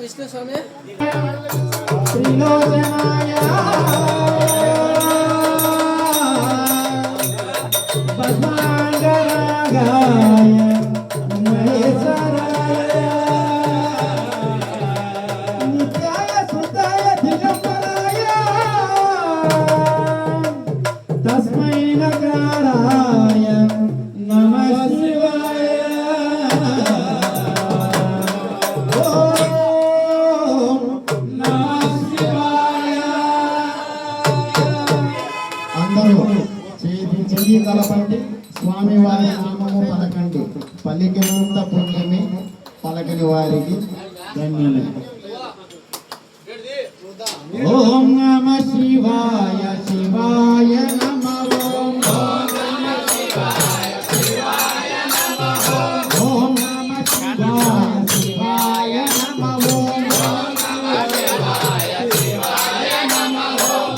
విష్ణు స్వామి కలపండి స్వామి వారి నామము పలకండి పలికినంత పుణ్యమే పలకని వారికి ధన్యమే. ఓం నమ శివాయ శివాయ నమ ఓం నమ శివాయ శివాయ నమ ఓం నమ శివాయ శివాయ నమ ఓం నమ శివాయ శివాయ నమ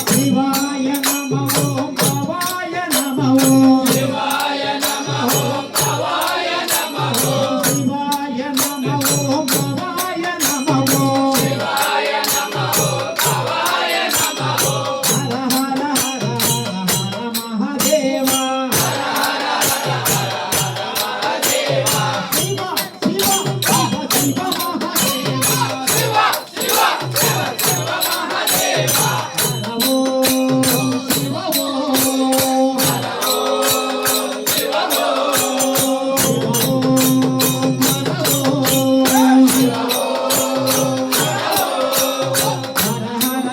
శివాయ నమ ఓం భవాయ నమ ఓం శివాయ నమ ఓం భవాయ నమ ఓం శివాయ నమ ఓం భవాయ నమ ఓం శివాయ నమ ఓం భవాయ నమ ఓం హర హర హర హర మహాదేవ హర హర హర హర మహాదేవ శివ శివ శివ మహాదేవ శివ శివ శివ మహాదేవ హర ఓం శివ ఓం హర ఓం శివ ఓం శివ ఓం హర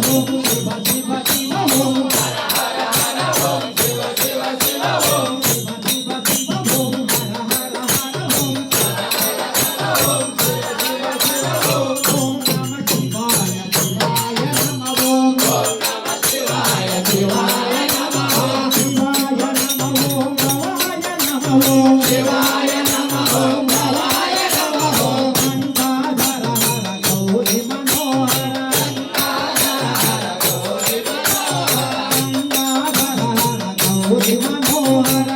ఓం శివ శివ శివ ఓం హర హర హర ఓం శివ శివ శివ ఓం శివ శివ శివ ఓం హర హర హర ఓం హర హర హర ఓం శివ శివ శివ ఓం ఓం నమ శివాయ శివాయ నమ ఓం నమ శివాయ శివాయ నమ శివాయ నమ ఓం భవాయ నమ ఓం శివాయ నమ ఓం భవాయ నమ ఓం గంగాధర హర గౌరి మనోహర గంగాధర హర గౌరి మనోహర